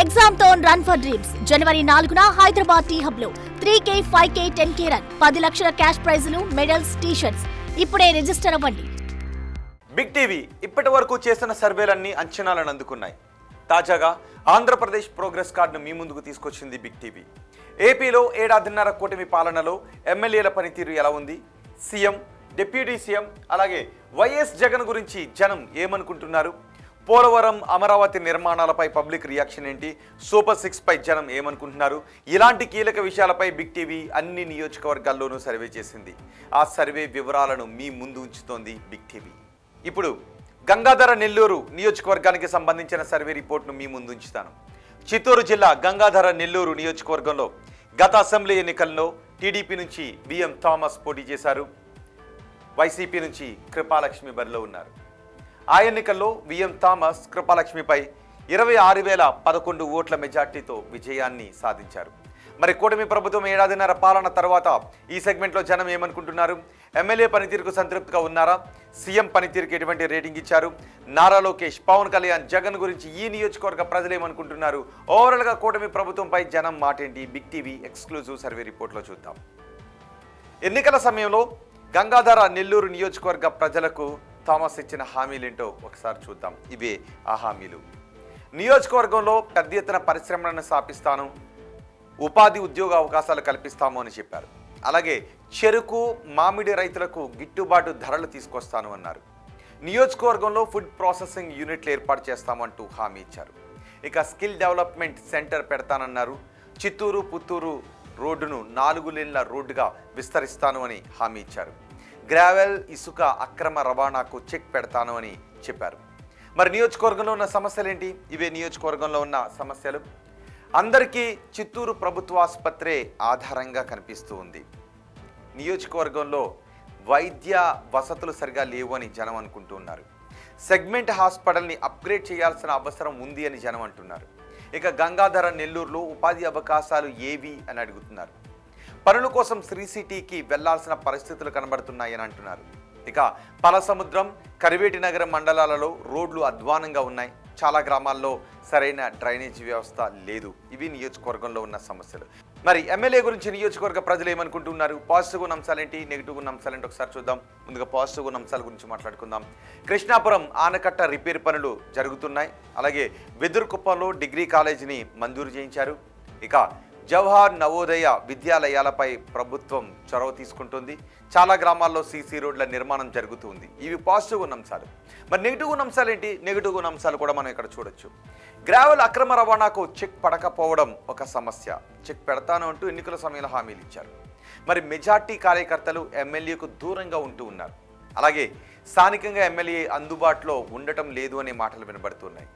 Exam తో run for dreams జనవరి 4న హైదరాబాద్ టీ హబ్ లో 3K, 5K, 10K రన్ 10 లక్షల క్యాష్ ప్రైజులు, మెడల్స్, టీ-షర్ట్స్. ఇప్పుడే రిజిస్టర్ అవ్వండి. బిగ్ టీవీ ఇప్పటి వరకు చేసిన సర్వేలన్నీ అంచనాలను అందుకున్నాయి. తాజాగా ఆంధ్రప్రదేశ్ ప్రోగ్రెస్ కార్డును మీ ముందుకు తీసుకొచ్చింది బిగ్ టీవీ. ఏపీలో 7.5 కూటమి పాలనలో ఎమ్మెల్యేల పనితీరు ఎలా ఉంది, సీఎం, డిప్యూటీ సీఎం అలాగే వైఎస్ జగన్ గురించి జనం ఏమనుకుంటున్నారు, పోలవరం, అమరావతి నిర్మాణాలపై పబ్లిక్ రియాక్షన్ ఏంటి, సూపర్ 6 పై జనం ఏమనుకుంటున్నారు, ఇలాంటి కీలక విషయాలపై బిగ్ టీవీ అన్ని నియోజకవర్గాల్లోనూ సర్వే చేసింది. ఆ సర్వే వివరాలను మీ ముందు ఉంచుతోంది బిగ్ టీవీ. ఇప్పుడు గంగాధర నెల్లూరు నియోజకవర్గానికి సంబంధించిన సర్వే రిపోర్ట్ను మీ ముందు ఉంచుతాను. చిత్తూరు జిల్లా గంగాధర నెల్లూరు నియోజకవర్గంలో గత అసెంబ్లీ ఎన్నికల్లో టీడీపీ నుంచి బిఎం థామస్ పోటీ చేశారు. వైసీపీ నుంచి కృపాలక్ష్మి బరిలో ఉన్నారు. ఆ ఎన్నికల్లో విఎం థామస్ కృపాలక్ష్మిపై 26,011 ఓట్ల మెజార్టీతో విజయాన్ని సాధించారు. మరి కూటమి ప్రభుత్వం 7.5 పాలన తర్వాత ఈ సెగ్మెంట్లో జనం ఏమనుకుంటున్నారు, ఎమ్మెల్యే పనితీరుకు సంతృప్తిగా ఉన్నారా, సీఎం పనితీరుకి ఎటువంటి రేటింగ్ ఇచ్చారు, నారా లోకేష్, పవన్ కళ్యాణ్, జగన్ గురించి ఈ నియోజకవర్గ ప్రజలు ఏమనుకుంటున్నారు, ఓవరాల్గా కూటమి ప్రభుత్వంపై జనం మాటేంటి, బిగ్ టీవీ ఎక్స్క్లూజివ్ సర్వే రిపోర్ట్లో చూద్దాం. ఎన్నికల సమయంలో గంగాధర నెల్లూరు నియోజకవర్గ ప్రజలకు థామస్ ఇచ్చిన హామీలేంటో ఒకసారి చూద్దాం. ఇవే ఆ హామీలు. నియోజకవర్గంలో పెద్ద ఎత్తున పరిశ్రమలను స్థాపిస్తాను, ఉపాధి ఉద్యోగ అవకాశాలు కల్పిస్తాము అని చెప్పారు. అలాగే చెరుకు, మామిడి రైతులకు గిట్టుబాటు ధరలు తీసుకొస్తాను అన్నారు. నియోజకవర్గంలో ఫుడ్ ప్రాసెసింగ్ యూనిట్లు ఏర్పాటు చేస్తామంటూ హామీ ఇచ్చారు. ఇక స్కిల్ డెవలప్మెంట్ సెంటర్ పెడతానన్నారు. చిత్తూరు, పుత్తూరు రోడ్డును 4 లేన్ల రోడ్డుగా విస్తరిస్తాను అని హామీ ఇచ్చారు. గ్రావెల్, ఇసుక అక్రమ రవాణాకు చెక్ పెడతాను అని చెప్పారు. మరి నియోజకవర్గంలో ఉన్న సమస్యలు ఏంటి? ఇవే నియోజకవర్గంలో ఉన్న సమస్యలు. అందరికీ చిత్తూరు ప్రభుత్వ ఆసుపత్రే ఆధారంగా కనిపిస్తూ ఉంది. నియోజకవర్గంలో వైద్య వసతులు సరిగా లేవు అని జనం అనుకుంటూ ఉన్నారు. సెగ్మెంట్ హాస్పిటల్ని అప్గ్రేడ్ చేయాల్సిన అవసరం ఉంది అని జనం అంటున్నారు. ఇక గంగాధర నెల్లూరులో ఉపాధి అవకాశాలు ఏవి అని అడుగుతున్నారు. పనుల కోసం శ్రీ సిటీకి వెళ్లాల్సిన పరిస్థితులు కనబడుతున్నాయని అంటున్నారు. ఇక పలసముద్రం, కరివేటి నగరం మండలాలలో రోడ్లు అధ్వానంగా ఉన్నాయి. చాలా గ్రామాల్లో సరైన డ్రైనేజీ వ్యవస్థ లేదు. ఇవి నియోజకవర్గంలో ఉన్న సమస్యలు. మరి ఎమ్మెల్యే గురించి నియోజకవర్గ ప్రజలు ఏమనుకుంటున్నారు, పాజిటివ్ ఉన్న అంశాలేంటి, నెగిటివ్ ఉన్న అంశాలేంటి ఒకసారి చూద్దాం. ముందుగా పాజిటివ్ ఉన్న అంశాల గురించి మాట్లాడుకుందాం. కృష్ణాపురం ఆనకట్ట రిపేర్ పనులు జరుగుతున్నాయి. అలాగే వెదురుకుప్పంలో డిగ్రీ కాలేజీని మంజూరు చేయించారు. ఇక జవహర్ నవోదయ విద్యాలయాలపై ప్రభుత్వం చొరవ తీసుకుంటుంది. చాలా గ్రామాల్లో సీసీ రోడ్ల నిర్మాణం జరుగుతుంది. ఇవి పాజిటివ్ ఉన్న అంశాలు. మరి నెగిటివ్ ఉన్న అంశాలు ఏంటి? నెగిటివ్ ఉన్న అంశాలు కూడా మనం ఇక్కడ చూడొచ్చు. గ్రావెల్ అక్రమ రవాణాకు చెక్ పడకపోవడం ఒక సమస్య. చెక్ పెడతాను అంటూ ఎన్నికల సమయంలో హామీలు ఇచ్చారు. మరి మెజార్టీ కార్యకర్తలు ఎమ్మెల్యేకు దూరంగా ఉంటూ ఉన్నారు. అలాగే స్థానికంగా ఎమ్మెల్యే అందుబాటులో ఉండటం లేదు అనే మాటలు వినబడుతున్నాయి.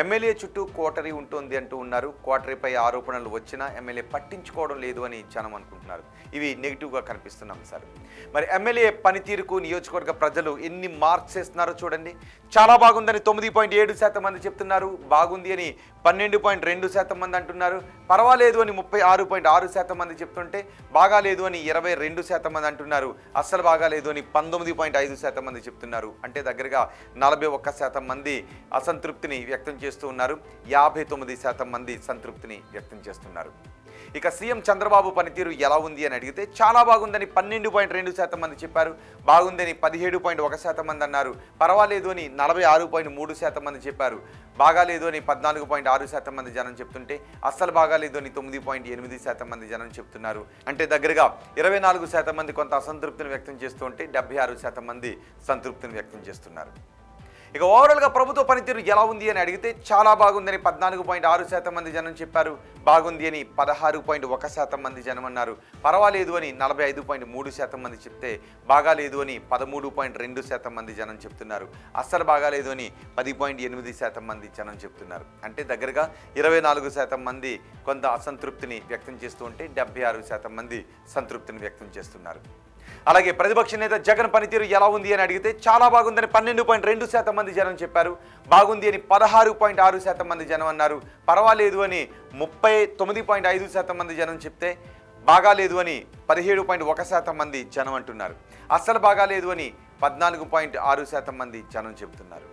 ఎమ్మెల్యే చుట్టూ కోటరీ ఉంటుంది అంటూ ఉన్నారు. కోటరీపై ఆరోపణలు వచ్చినా ఎమ్మెల్యే పట్టించుకోవడం లేదు అని జనం అనుకుంటున్నారు. ఇవి నెగిటివ్గా కనిపిస్తున్న అంశాలు. మరి ఎమ్మెల్యే పనితీరుకు నియోజకవర్గ ప్రజలు ఎన్ని మార్క్స్ వేస్తున్నారో చూడండి. చాలా బాగుందని 9.7% మంది చెప్తున్నారు. బాగుంది అని 12.2% మంది అంటున్నారు. పర్వాలేదు అని 36.6% మంది చెప్తుంటే బాగాలేదు అని 22% మంది అంటున్నారు. అస్సలు బాగాలేదు అని 19.5% మంది చెప్తున్నారు. అంటే దగ్గరగా 41% మంది అసంతృప్తిని వ్యక్తం చేస్తూ ఉన్నారు. 59% మంది సంతృప్తిని వ్యక్తం చేస్తున్నారు. ఇక సీఎం చంద్రబాబు పనితీరు ఎలా ఉంది అని అడిగితే చాలా బాగుందని 12.2% మంది చెప్పారు. బాగుందని 17.1% మంది అన్నారు. పర్వాలేదు అని 46.3% మంది చెప్పారు. బాగాలేదు అని 14.6% మంది జనం చెప్తుంటే అస్సలు బాగాలేదు అని 9.8% మంది జనం చెప్తున్నారు. అంటే దగ్గరగా 24% మంది కొంత అసంతృప్తిని వ్యక్తం చేస్తూ ఉంటే 76% మంది సంతృప్తిని వ్యక్తం చేస్తున్నారు. ఇక ఓవరాల్గా ప్రభుత్వ పనితీరు ఎలా ఉంది అని అడిగితే చాలా బాగుందని 14.6% మంది జనం చెప్పారు. బాగుంది అని 16.1% మంది జనం అన్నారు. పర్వాలేదు అని 45.3% మంది చెప్తే బాగాలేదు అని 13.2% మంది జనం చెప్తున్నారు. అస్సలు బాగాలేదు అని 10.8% మంది జనం చెప్తున్నారు. అంటే దగ్గరగా 24% మంది కొంత అసంతృప్తిని వ్యక్తం చేస్తూ ఉంటే 76% మంది సంతృప్తిని వ్యక్తం చేస్తున్నారు. అలాగే ప్రతిపక్ష నేత జగన్ పనితీరు ఎలా ఉంది అని అడిగితే చాలా బాగుందని 12.2% మంది జనం చెప్పారు. బాగుంది అని 16.6% మంది జనం అన్నారు. పర్వాలేదు అని 39.5% మంది జనం చెప్తే బాగాలేదు అని 17.1% మంది జనం అంటున్నారు. అస్సలు బాగాలేదు అని 14.6% మంది జనం చెబుతున్నారు.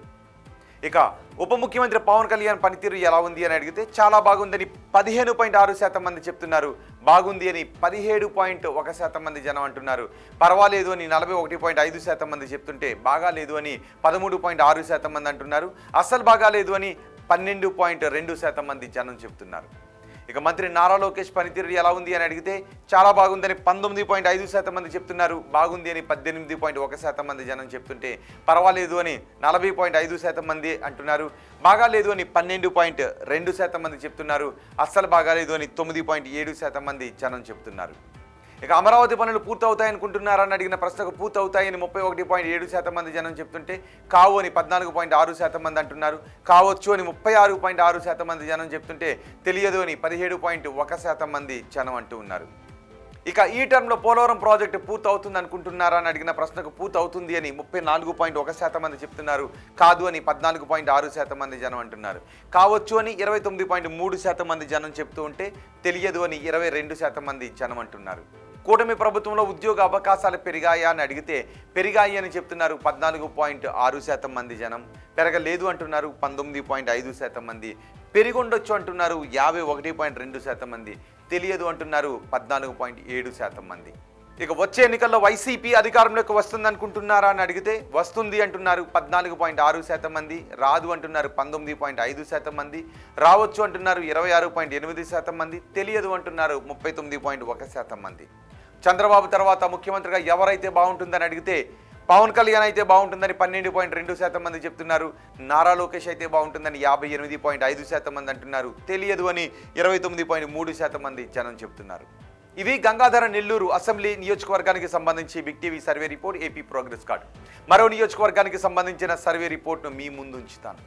ఇక ఉప ముఖ్యమంత్రి పవన్ కళ్యాణ్ పనితీరు ఎలా ఉంది అని అడిగితే చాలా బాగుందని 15.6% మంది చెప్తున్నారు. బాగుంది అని 17.1% మంది జనం అంటున్నారు. పర్వాలేదు అని 41.5% మంది చెప్తుంటే బాగాలేదు అని 13.6% మంది అంటున్నారు. అస్సలు బాగాలేదు అని 12.2% మంది జనం చెప్తున్నారు. ఇక మంత్రి నారా లోకేష్ పనితీరు ఎలా ఉంది అని అడిగితే చాలా బాగుందని 19.5% మంది చెప్తున్నారు. బాగుంది అని 18.1% మంది జనం చెప్తుంటే పర్వాలేదు అని 40.5% మంది అంటున్నారు. బాగాలేదు అని 12.2% మంది చెప్తున్నారు. అస్సలు బాగాలేదు అని 9.7% మంది జనం చెప్తున్నారు. ఇక అమరావతి పనులు పూర్తవుతాయనుకుంటున్నారని అడిగిన ప్రశ్నకు పూర్తవుతాయని 31.7% మంది జనం చెప్తుంటే కావు అని 14.6% మంది అంటున్నారు. కావచ్చు అని 36.6% మంది జనం చెప్తుంటే తెలియదు అని 17.1% మంది జనం అంటూ ఉన్నారు. ఇక ఈ టర్మ్లో పోలవరం ప్రాజెక్టు పూర్తవుతుంది అనుకుంటున్నారా అని అడిగిన ప్రశ్నకు పూర్తవుతుంది అని 34.1% మంది చెప్తున్నారు. కాదు అని 14.6% మంది జనం అంటున్నారు. కావచ్చు అని 29.3% మంది జనం చెప్తూ ఉంటే తెలియదు అని 22% మంది జనం అంటున్నారు. కూటమి ప్రభుత్వంలో ఉద్యోగ అవకాశాలు పెరిగాయా అని అడిగితే పెరిగాయి అని చెప్తున్నారు 14.6% మంది జనం. పెరగలేదు అంటున్నారు 19.5% మంది. పెరిగొండొచ్చు అంటున్నారు 51.2% మంది. తెలియదు అంటున్నారు 14.7% మంది. ఇక వచ్చే ఎన్నికల్లో వైసీపీ అధికారంలోకి వస్తుంది అనుకుంటున్నారా అని అడిగితే వస్తుంది అంటున్నారు 14.6% మంది. రాదు అంటున్నారు 19.5% మంది. రావచ్చు అంటున్నారు 26.8% మంది. తెలియదు అంటున్నారు 39.1% మంది. చంద్రబాబు తర్వాత ముఖ్యమంత్రిగా ఎవరైతే బాగుంటుందని అడిగితే పవన్ కళ్యాణ్ అయితే బాగుంటుందని 12.2% మంది చెప్తున్నారు. నారా లోకేష్ అయితే బాగుంటుందని 58.5% మంది అంటున్నారు. తెలియదు అని 29.3% మంది జనం చెప్తున్నారు. ఇవి గంగాధర నెల్లూరు అసెంబ్లీ నియోజకవర్గానికి సంబంధించి big TV survey report, AP progress card. మరో నియోజకవర్గానికి సంబంధించిన సర్వే రిపోర్ట్ను మీ ముందు ఉంచుతాను.